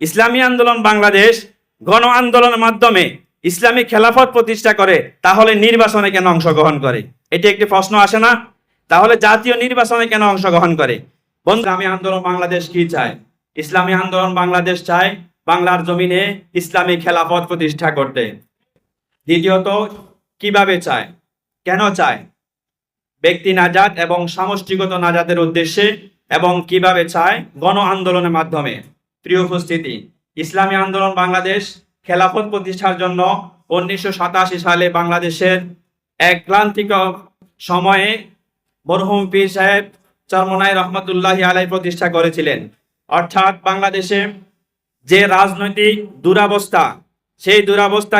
ইসলামী আন্দোলন বাংলাদেশ গণ আন্দোলনের মাধ্যমে ইসলামী খেলাফত প্রতিষ্ঠা করে, তাহলে নির্বাচনে কেন অংশগ্রহণ করে? এটি একটি প্রশ্ন আসে না? তাহলে জাতীয় নির্বাচনে কেন অংশগ্রহণ করে? ইসলামী আন্দোলন বাংলাদেশ কি চায়? ইসলামী আন্দোলন বাংলাদেশ চায় বাংলার জমিনে ইসলামী খেলাফত প্রতিষ্ঠা করতে। দ্বিতীয়ত, কিভাবে চায়, কেন চায়? ব্যক্তি নাজাত এবং সমষ্টিগত নাজাতের উদ্দেশ্যে, এবং কিভাবে চায়? গণ আন্দোলনের মাধ্যমে। প্রিয় উপস্থিতি, ইসলামী আন্দোলন বাংলাদেশ খেলাফত প্রতিষ্ঠার জন্য 1987 সালে বাংলাদেশের এক ক্লান্তিক সময়ে মরহুম পীর সাহেব চরমনাই রহমতুল্লাহি আলাই প্রতিষ্ঠা করেছিলেন। অর্থাৎ বাংলাদেশে যে রাজনৈতিক দুরাবস্থা, সেই দুরাবস্থা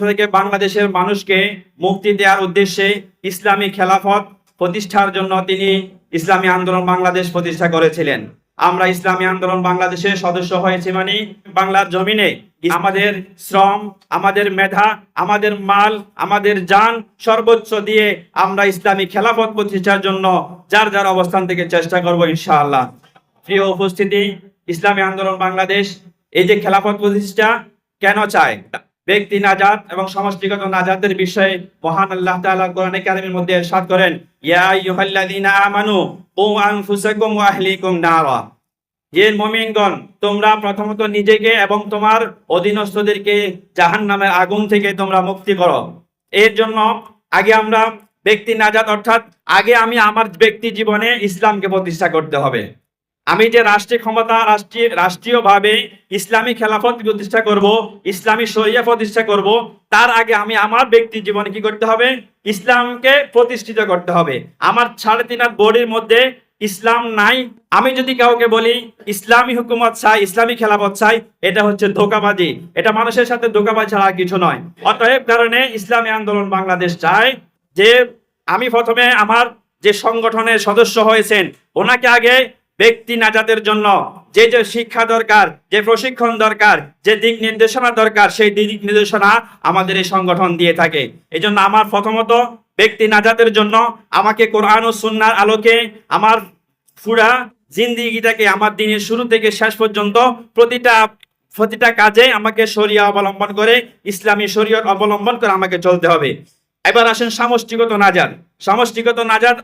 থেকে বাংলাদেশের মানুষকে মুক্তি দেওয়ার উদ্দেশ্যে ইসলামী খেলাফত প্রতিষ্ঠার জন্য তিনি ইসলামী আন্দোলন বাংলাদেশ প্রতিষ্ঠা করেছিলেন। আমরা ইসলামী আন্দোলন বাংলাদেশের সদস্য হয়েছি মানে বাংলার জমিনে আমাদের শ্রম, আমাদের মেধা, আমাদের মাল, আমাদের জান সর্বোচ্চ দিয়ে আমরা ইসলামী খেলাফত প্রতিষ্ঠার জন্য যার যার অবস্থান থেকে চেষ্টা করব ইনশাআল্লাহ। প্রিয় উপস্থিতি, ইসলামী আন্দোলন বাংলাদেশ এই যে খেলাফত প্রতিষ্ঠা কেন চায়? ব্যক্তি নাজাত এবং সমষ্টিগত নাজাতের বিষয়ে মহান আল্লাহ তাআলা কোরআনে কারীমের মধ্যে ইরশাদ করেন, ইয়া আইয়ুহাল্লাযীনা আমানু কু আনফুসাকুম ওয়া আহলিকুম নারা। হে মুমিনগণ, তোমরা প্রথমত নিজেকে এবং তোমার অধীনস্থদেরকে জাহান্নামের আগুন থেকে তোমরা মুক্তি করো। এর জন্য আগে আমরা ব্যক্তি নাজাত, অর্থাৎ আগে আমি আমার ব্যক্তি জীবনে ইসলামকে প্রতিষ্ঠা করতে হবে। আমি যে রাষ্ট্রীয় ক্ষমতা, রাষ্ট্রীয়ভাবে ইসলামী খেলাফত প্রতিষ্ঠা করব, ইসলামী শরিয়া প্রতিষ্ঠা করব, তার আগে আমি আমার ব্যক্তি জীবনে কি করতে হবে? ইসলামকে প্রতিষ্ঠিত করতে হবে। আমার 3.5 হাত বডির মধ্যে ইসলাম নাই, আমি যদি কাউকে বলি ইসলামী হুকুমত চাই, ইসলামী খেলাফত চাই, এটা হচ্ছে ধোঁকাবাজি। এটা মানুষের সাথে ধোঁকাবাজি ছাড়া কিছু নয়। অতএব কারণে ইসলামী আন্দোলন বাংলাদেশ চায় যে আমি প্রথমে আমার যে সংগঠনের সদস্য হয়েছেন ওনাকে আগে ব্যক্তি নাজাতের জন্য যে যে শিক্ষা দরকার, যে প্রশিক্ষণ দরকার, যে দিক নির্দেশনা দরকার, সেই দিক নির্দেশনা আমাদের এই সংগঠন দিয়ে থাকে। এই জন্য আমার প্রথমত ব্যক্তি নাজাতের জন্য আমাকে কোরআন ও সুন্নাহর আলোকে আমার পুরা জিন্দেগিটাকে, আমার দিনের শুরু থেকে শেষ পর্যন্ত প্রতিটা কাজে আমাকে শরিয়া অবলম্বন করে, ইসলামী শরীয়ত অবলম্বন করে আমাকে চলতে হবে। এবার আসেন সমষ্টিগত নাজাত। সমষ্টিগত নাজাত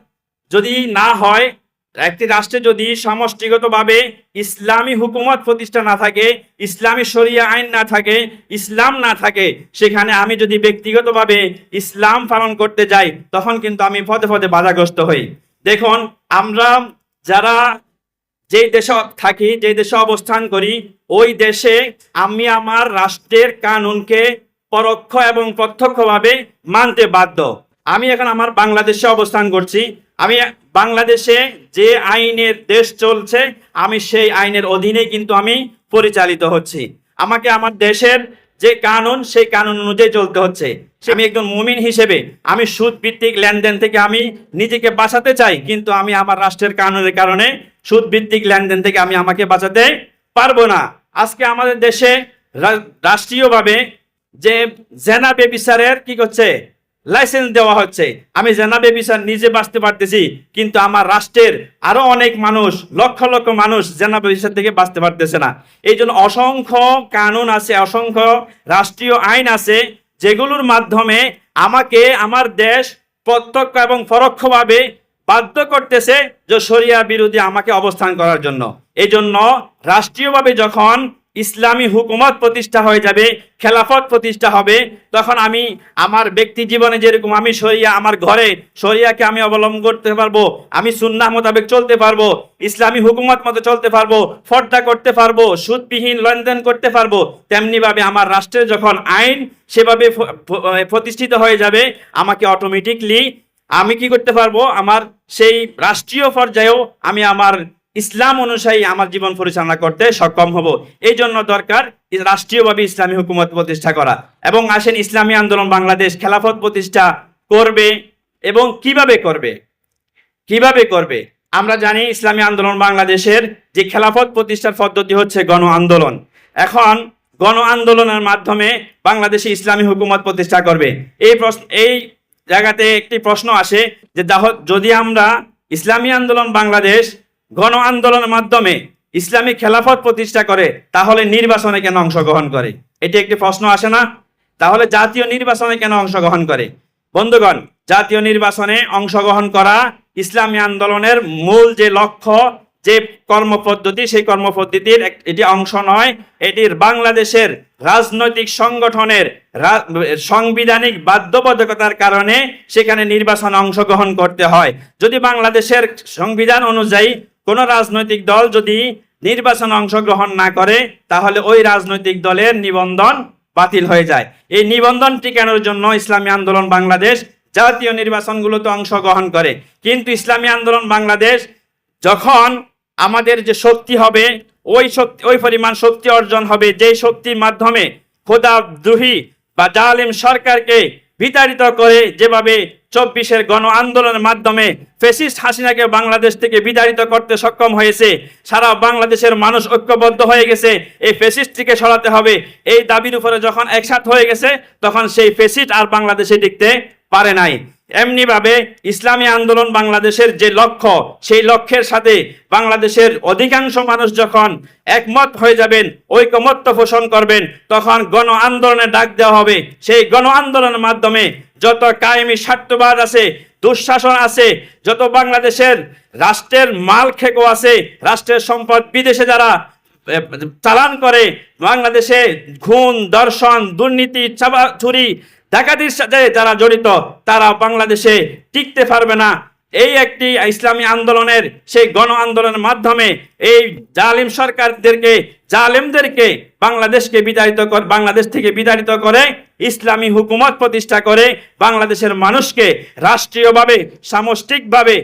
যদি না হয়, একটি রাষ্ট্রে যদি সমষ্টিগতভাবে ইসলামী হুকুমত প্রতিষ্ঠা না থাকে, ইসলামী শরিয়া আইন না থাকে, ইসলাম না থাকে, সেখানে আমি যদি ব্যক্তিগতভাবে ইসলাম পালন করতে যাই, তখন কিন্তু আমি পদে পদে বাধাগ্রস্ত হই। দেখুন, আমরা যারা যেই দেশে থাকি, যেই দেশে অবস্থান করি, ওই দেশে আমি আমার রাষ্ট্রের কানুনকে পরোক্ষ এবং প্রত্যক্ষভাবে মানতে বাধ্য। আমি এখন আমার বাংলাদেশে অবস্থান করছি, আমি বাংলাদেশে যে আইনের দেশ চলছে, আমি সেই আইনের অধীনে কিন্তু আমি পরিচালিত হচ্ছি। আমাকে আমার দেশের যে কানুন, সেই কানুন অনুযায়ী চলতে হচ্ছে। আমি একজন মুমিন হিসেবে আমি সুদ ভিত্তিক লেনদেন থেকে আমি নিজেকে বাঁচাতে চাই, কিন্তু আমি আমার রাষ্ট্রের কানুনের কারণে সুদ ভিত্তিক লেনদেন থেকে আমি আমাকে বাঁচাতে পারবো না। আজকে আমাদের দেশে রাষ্ট্রীয়ভাবে যে জেনা বেবিচারের কি করছে, লাইসেন্স দেওয়া হচ্ছে। আমি জেনা বেবিচার নিজে বাঁচতে পারতেছি, কিন্তু আমার রাষ্ট্রের আরো অনেক মানুষ, লক্ষ লক্ষ মানুষ জেনা বেবিচার থেকে বাঁচতে পারতেছে না। এই জন্য অসংখ্য কানুন আছে, অসংখ্য রাষ্ট্রীয় আইন আছে, যেগুলোর মাধ্যমে আমাকে আমার দেশ প্রত্যক্ষ এবং পরোক্ষভাবে বাধ্য করতেছে যে শরিয়া বিরোধী আমাকে অবস্থান করার জন্য। এই জন্য রাষ্ট্রীয়ভাবে যখন ইসলামী হুকুমত প্রতিষ্ঠা হয়ে যাবে, খেলাফত প্রতিষ্ঠা হবে, তখন আমি আমার ব্যক্তি জীবনে যেরকম আমি শরিয়া, আমার ঘরে শরিয়াকে আমি অবলম্বন করতে পারবো, আমি সুন্নাহ মোতাবেক চলতে পারবো, ইসলামী হুকুমত মতো চলতে পারবো, ফর্দা করতে পারবো, সুদবিহীন লেনদেন করতে পারবো। তেমনিভাবে আমার রাষ্ট্রের যখন আইন সেভাবে প্রতিষ্ঠিত হয়ে যাবে, আমাকে অটোমেটিকলি আমি কি করতে পারবো, আমার সেই রাষ্ট্রীয় পর্যায়েও আমি আমার ইসলাম অনুযায়ী আমার জীবন পরিচালনা করতে সক্ষম হব। এই জন্য দরকার রাষ্ট্রীয়ভাবে ইসলামী হুকুমত প্রতিষ্ঠা করা। এবং আসেন, ইসলামী আন্দোলন বাংলাদেশ খেলাফত প্রতিষ্ঠা করবে এবং কিভাবে করবে? আমরা জানি ইসলামী আন্দোলন বাংলাদেশের যে খেলাফত প্রতিষ্ঠার পদ্ধতি হচ্ছে গণ আন্দোলন। এখন গণ আন্দোলনের মাধ্যমে বাংলাদেশে ইসলামী হুকুমত প্রতিষ্ঠা করবে। এই জায়গাতে একটি প্রশ্ন আসে যে যদি আমরা ইসলামী আন্দোলন বাংলাদেশ গণ আন্দোলনের মাধ্যমে ইসলামী খেলাফত প্রতিষ্ঠা করে, তাহলে নির্বাচনে কেন অংশগ্রহণ করে? এটি একটি প্রশ্ন আসে না? তাহলে জাতীয় নির্বাচনে কেন অংশগ্রহণ করে? বন্ধুগণ, জাতীয় নির্বাচনে অংশগ্রহণ করা ইসলামী আন্দোলনের মূল যে লক্ষ্য, যে কর্মপদ্ধতি, সেই কর্মপদ্ধতির এটি অংশ নয়। এটির বাংলাদেশের রাজনৈতিক সংগঠনের সাংবিধানিক বাধ্যবাধকতার কারণে সেখানে নির্বাচনে অংশগ্রহণ করতে হয়। যদি বাংলাদেশের সংবিধান অনুযায়ী কোন রাজনৈতিক দল যদি নির্বাচনে অংশগ্রহণ না করে, তাহলে ওই রাজনৈতিক দলের নিবন্ধন বাতিল হয়ে যায়। এই নিবন্ধন টিকানোর জন্য ইসলামী আন্দোলন বাংলাদেশ জাতীয় নির্বাচনগুলোতে অংশগ্রহণ করে। কিন্তু ইসলামী আন্দোলন বাংলাদেশ যখন আমাদের যে শক্তি হবে, ওই পরিমাণ শক্তি অর্জন হবে, যেই শক্তির মাধ্যমে খোদাদ্রোহী বা জালিম সরকারকে বিতাড়িত করে, যেভাবে 24-এর গণ আন্দোলনের মাধ্যমে ফ্যাসিস্ট হাসিনাকে বাংলাদেশ থেকে বিতাড়িত করতে সক্ষম হয়েছে। সারা বাংলাদেশের মানুষ ঐক্যবদ্ধ হয়ে গেছে, এই ফ্যাসিস্টটিকে সরাতে হবে। এই দাবির উপরে যখন একসাথ হয়ে গেছে, তখন সেই ফ্যাসিস্ট আর বাংলাদেশে টিকতে পারে নাই। এমনি ভাবে ইসলামী আন্দোলন বাংলাদেশের যে লক্ষ্য, সেই লক্ষ্যের সাথে বাংলাদেশের অধিকাংশ মানুষ যখন একমত হয়ে যাবেন, ঐকমত্য পোষণ করবেন, তখন গণ আন্দোলনে ডাক দেওয়া হবে। সেই গণ আন্দোলনের মাধ্যমে যত কায়েমি স্বার্থবাদ আছে, দুঃশাসন আছে, যত বাংলাদেশের রাষ্ট্রের মাল খেকো আছে, রাষ্ট্রের সম্পদ বিদেশে যারা চালান করে, বাংলাদেশে খুন, ধর্ষণ, দুর্নীতি, চুরি, ডাকাতির সাথে যারা জড়িত, তারা বাংলাদেশে টিকতে পারবে না। এই একটি ইসলামী আন্দোলনের, সেই গণ আন্দোলনের মাধ্যমে এই জালিম সরকারদেরকে, জালেমদেরকে বাংলাদেশ থেকে বিতাড়িত করে ইসলামী হুকুমত প্রতিষ্ঠা করে বাংলাদেশের মানুষকে রাষ্ট্রীয়ভাবে, সামষ্টিকভাবে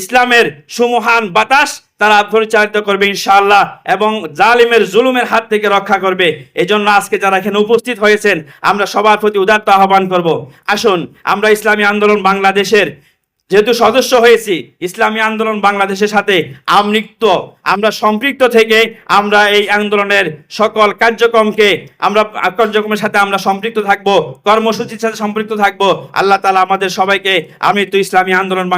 ইসলামের সুমহান বাতাস তারা পরিচালিত করবে ইনশাআল্লাহ, এবং জালিমের জুলুমের হাত থেকে রক্ষা করবে। এজন্য আজকে যারা এখানে উপস্থিত হয়েছেন, আমরা সবার প্রতি উদাত্ত আহ্বান করব, আসুন আমরা ইসলামী আন্দোলন বাংলাদেশের যেহেতু সদস্য হয়েছি, ইসলামী আন্দোলন বাংলাদেশের সাথে আমরা সম্পৃক্ত থেকে আমরা এই আন্দোলনের সকল কার্যক্রমের সাথে আমরা সম্পৃক্ত থাকব, কর্মসূচির সাথে সম্পৃক্ত থাকব। আল্লাহ তাআলা আমাদের সবাইকে আমৃত্যু ইসলামী আন্দোলন